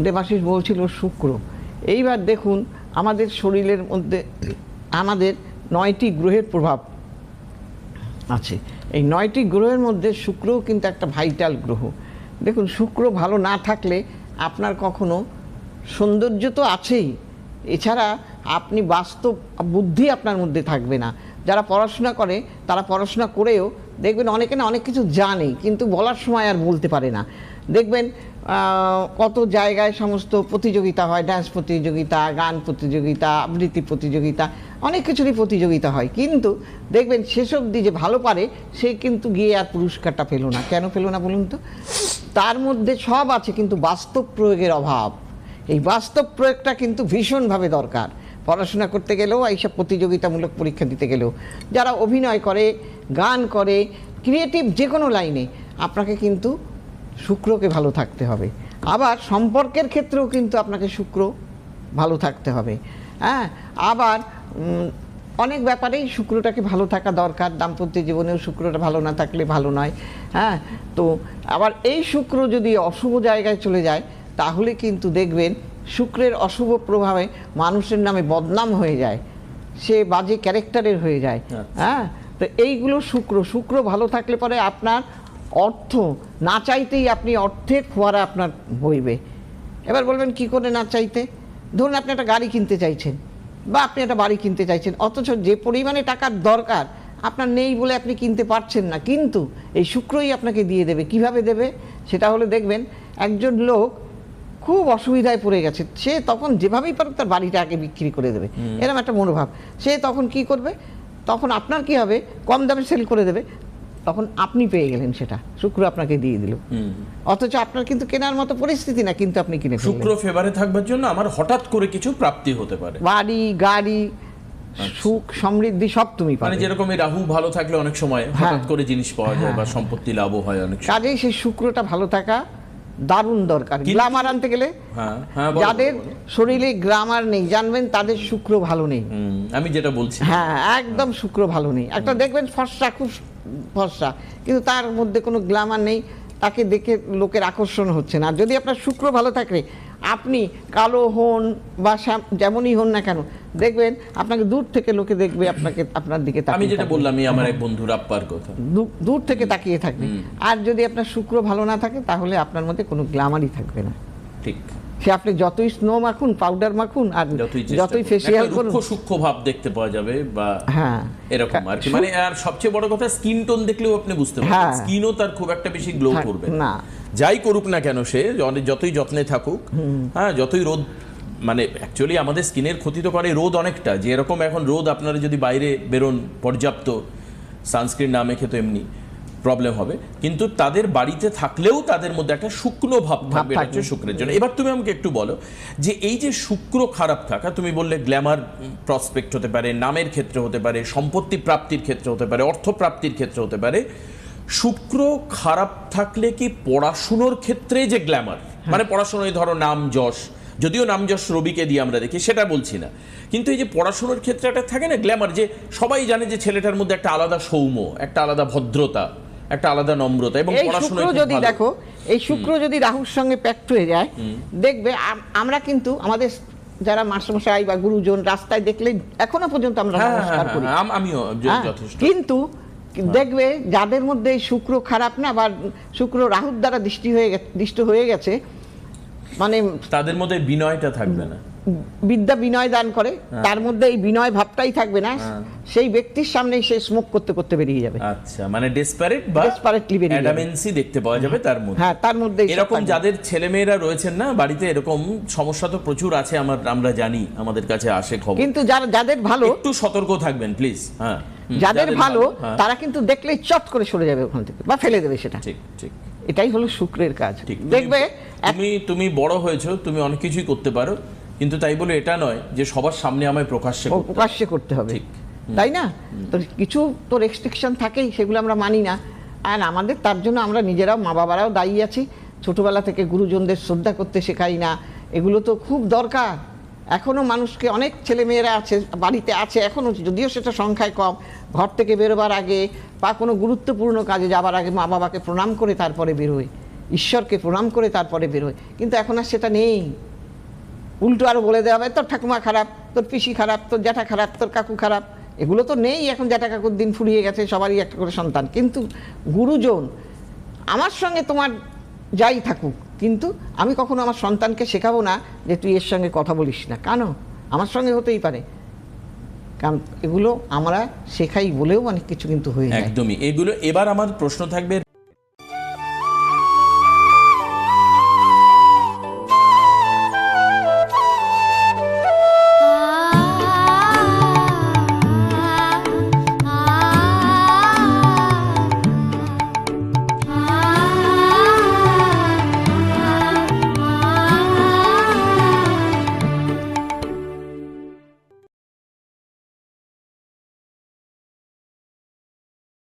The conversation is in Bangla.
দেবাশিস বলছিল শুক্র। এইবার দেখুন আমাদের শরীরের মধ্যে আমাদের 9টি গ্রহের প্রভাব আছে। এই 9টি গ্রহের মধ্যে শুক্রও কিন্তু একটা ভাইটাল গ্রহ। দেখুন শুক্র ভালো না থাকলে আপনার কখনো সৌন্দর্য তো আছেই, এছাড়া আপনি বাস্তব বুদ্ধি আপনার মধ্যে থাকবে না। যারা পড়াশোনা করে তারা পড়াশোনা করেও দেখবেন অনেকে না অনেক কিছু জানে কিন্তু বলার সময় আর বলতে পারে না। দেখবেন কত জায়গায় সমস্ত প্রতিযোগিতা হয়, ডান্স প্রতিযোগিতা, গান প্রতিযোগিতা, আবৃত্তি প্রতিযোগিতা, অনেক কিছুরই প্রতিযোগিতা হয়, কিন্তু দেখবেন শেষ অবধি যে ভালো পারে সে কিন্তু গিয়ে আর পুরস্কারটা পেল না। কেন পেল না বলুন তো? তার মধ্যে সব আছে কিন্তু বাস্তব প্রয়োগের অভাব। এই বাস্তব প্রয়োগটা কিন্তু ভীষণভাবে দরকার পড়াশোনা করতে গেলেও, এইসব প্রতিযোগিতামূলক পরীক্ষা দিতে গেলেও। যারা অভিনয় করে, গান করে, ক্রিয়েটিভ যে কোনো লাইনে, আপনাকে কিন্তু শুক্রকে ভালো থাকতে হবে। আবার সম্পর্কের ক্ষেত্রেও কিন্তু আপনাকে শুক্র ভালো থাকতে হবে। হ্যাঁ, আবার অনেক ব্যাপারেই শুক্রটাকে ভালো থাকা দরকার। দাম্পত্য জীবনেও শুক্রটা ভালো না থাকলে ভালো নয়। হ্যাঁ, তো আবার এই শুক্র যদি অশুভ জায়গায় চলে যায় তাহলে কিন্তু দেখবেন শুক্রের অশুভ প্রভাবে মানুষের নামে বদনাম হয়ে যায়, সে বাজে ক্যারেক্টারের হয়ে যায়। হ্যাঁ, তো এইগুলো শুক্র ভালো থাকলে পরে আপনার অর্থ না চাইতেই আপনি অর্থের ফোয়ারা আপনার বইবে। এবার বলবেন কি করে না চাইতে? ধরুন আপনি একটা গাড়ি কিনতে চাইছেন বা আপনি একটা বাড়ি কিনতে চাইছেন, অথচ যে পরিমাণে টাকার দরকার আপনার নেই বলে আপনি কিনতে পারছেন না, কিন্তু এই শুক্রই আপনাকে দিয়ে দেবে। কিভাবে দেবে? সেটা হলে দেখবেন একজন লোক খুব অসুবিধায় পড়ে গেছে, সে তখন যেভাবেই পারে তার বাড়িটা আগে বিক্রি করে দেবে, এরকম একটা মনোভাব। সে তখন কি করবে? তখন আপনার কি হবে? কম দামে সেল করে দেবে, তখন আপনি পেয়ে গেলেন, সেটা শুক্র আপনাকে দিয়ে দিল। অথচ আপনার কিন্তু কেনার মতো পরিস্থিতি না, কিন্তু আপনি কিনে ফেললেন। শুক্র ফেভারে থাকবার জন্য আমার হঠাৎ করে কিছু প্রাপ্তি হতে পারে, বাড়ি, গাড়ি, সুখ, সমৃদ্ধি সব তুমি পাবে। মানে যেরকম এই রাহু ভালো থাকলে অনেক সময় হঠাৎ করে জিনিস পাওয়া যায় বা সম্পত্তি লাভও হয় অনেক সময়। কাজেই সেই শুক্রটা ভালো থাকা দারুণ দরকার। গ্ল্যামার আনতে গেলে যাদের শরীরে গ্ল্যামার নেই, জানবেন তাদের শুক্র ভালো নেই। আমি যেটা বলছি, হ্যাঁ, একদম শুক্র ভালো নেই। একটা দেখবেন ফর্সা, খুব ফর্সা, কিন্তু তার মধ্যে কোনো গ্ল্যামার নেই, তাকে দেখে লোকের আকর্ষণ হচ্ছে না। যদি আপনার শুক্র ভালো থাকে, আপনি কালো হন বা যেমনই হন না কেন, দেখবেন আপনাকে দূর থেকে লোকে দেখবে, আপনাকে আপনার দিকে তাকিয়ে। আমি যেটা বললাম আমার এক বন্ধুর আপ্পার কথা, দূর থেকে তাকিয়ে থাকবে। আর যদি আপনার শুক্র ভালো না থাকে তাহলে আপনার মধ্যে কোনো গ্ল্যামারই থাকবে না। ঠিক, সে আপনি যতই স্নো মাখুন, পাউডার মাখুন, আর যতই ফেসিয়াল করুন, সূক্ষ্ম ভাব দেখতে পাওয়া যাবে বা হ্যাঁ এরকম আর কি। মানে আর সবচেয়ে বড় কথা, স্কিন টোন দেখলেও আপনি বুঝতে পারবেন স্কিনও তার খুব একটা বেশি গ্লো করবে না, যাই করুক না কেন সে, যতই যত্নে থাকুক। হ্যাঁ, যতই রোদ, মানে অ্যাকচুয়ালি আমাদের স্কিনের ক্ষতি তো করে রোদ অনেকটা। যে এরকম এখন রোদ, আপনারা যদি বাইরে বেরোন পর্যাপ্ত সানস্ক্রিন না মেখে তো এমনি প্রবলেম হবে, কিন্তু তাদের বাড়িতে থাকলেও তাদের মধ্যে একটা শুকনো ভাব থাকবে, এটা হচ্ছে শুক্রের জন্য। এবার তুমি আমাকে একটু বলো যে এই যে শুক্র খারাপ থাকা, তুমি বললে গ্ল্যামার প্রসপেক্ট হতে পারে, নামের ক্ষেত্রে হতে পারে, সম্পত্তি প্রাপ্তির ক্ষেত্রে হতে পারে, অর্থ প্রাপ্তির ক্ষেত্রে হতে পারে। শুক্র খারাপ থাকলে কি পড়াশুনোর ক্ষেত্রে যে গ্ল্যামার, মানে পড়াশোনায় ধরো নাম যশ, যদিও নাম যশ রবিকে দিয়ে আমরা দেখি, সেটা বলছি না, কিন্তু এই যে পড়াশোনার ক্ষেত্রে একটা থাকে না গ্ল্যামার, যে সবাই জানে যে ছেলেটার মধ্যে একটা আলাদা সৌম্য, একটা আলাদা ভদ্রতা, একটা আলাদা নম্রতা, এবং পড়াশোনায় যদি দেখো এই শুক্র যদি রাহুর সঙ্গে প্যাক্ট হয়ে যায়, দেখবে আমরা কিন্তু আমাদের যারা মাস্টারমশাই বা গুরুজন রাস্তায় দেখলে এখনো পর্যন্ত আমরা নমস্কার করি, আমিও যথেষ্ট। কিন্তু দেখবে যাদের মধ্যে শুক্র খারাপ না, বা শুক্র রাহুর দ্বারা দৃষ্ট হয়ে গেছে, মানে তাদের মধ্যে বিনয়টা থাকবে না, বিদ্যা বিনয় দান করে, তার মধ্যে এই বিনয় ভাবটাই থাকবে না, সেই ব্যক্তির সামনেই সে স্মোক করতে করতে বেরিয়ে যাবে। আচ্ছা, মানে ডেসপারেট বা ডেসপারেটলি বেরিয়ে যাবে, অ্যাডামেন্সি দেখতে পাওয়া যাবে তার মধ্যে। হ্যাঁ, তার মধ্যে এরকম যাদের ছেলেমেয়েরা রয়েছেন না বাড়িতে, এরকম সমস্যা তো প্রচুর আছে, আমরা জানি, আমাদের কাছে আসে খবর। কিন্তু যাদের ভালো, একটু সতর্ক থাকবেন প্লিজ। হ্যাঁ, যাদের ভালো তারা কিন্তু দেখলেই চট করে সরে যাবে ওখান থেকে বা ফেলে দেবে সেটা। ঠিক ঠিক, এটাই হলো শুক্রের কাজ। দেখবে তুমি বড় হয়েছো, তুমি অনেক কিছুই করতে পারো, কিন্তু তাই বলে এটা নয় যে সবার সামনে আমায় প্রকাশ্যে করতে হবে, তাই না? তো কিছু তো রেস্ট্রিকশন থাকেই, সেগুলো আমরা মানি না, আর আমাদের তার জন্য আমরা নিজেরাও, মা বাবারাও দায়ী আছি। ছোটবেলা থেকে গুরুজনদের শ্রদ্ধা করতে শেখাই না, এগুলো তো খুব দরকার। এখনো মানুষকে, অনেক ছেলেমেয়েরা আছে বাড়িতে আছে এখনো, যদিও সেটা সংখ্যায় কম, ঘর থেকে বেরোবার আগে বা কোনো গুরুত্বপূর্ণ কাজে যাবার আগে মা বাবাকে প্রণাম করে তারপরে বেরোয়। ঈশ্বরকে প্রণাম করে তারপরে বেরোয়, কিন্তু এখন আর সেটা নেই। উল্টো আরও বলে দেওয়া হবে তোর ঠাকুমা খারাপ, তোর পিসি খারাপ, তোর জ্যাঠা খারাপ, তোর কাকু খারাপ। এগুলো তো নেই এখন, জ্যাঠা কাকুর দিন ফুরিয়ে গেছে, সবারই একটা করে সন্তান। কিন্তু গুরুজন, আমার সঙ্গে তোমার যাই থাকুক, কিন্তু আমি কখনো আমার সন্তানকে শেখাবো না যে তুই এর সঙ্গে কথা বলিস না। কেন? আমার সঙ্গে হতেই পারে, কারণ এগুলো আমরা শেখাই বলেও অনেক কিছু কিন্তু হয়ে যায়। একদমই। এগুলো এবার আমার প্রশ্ন থাকবে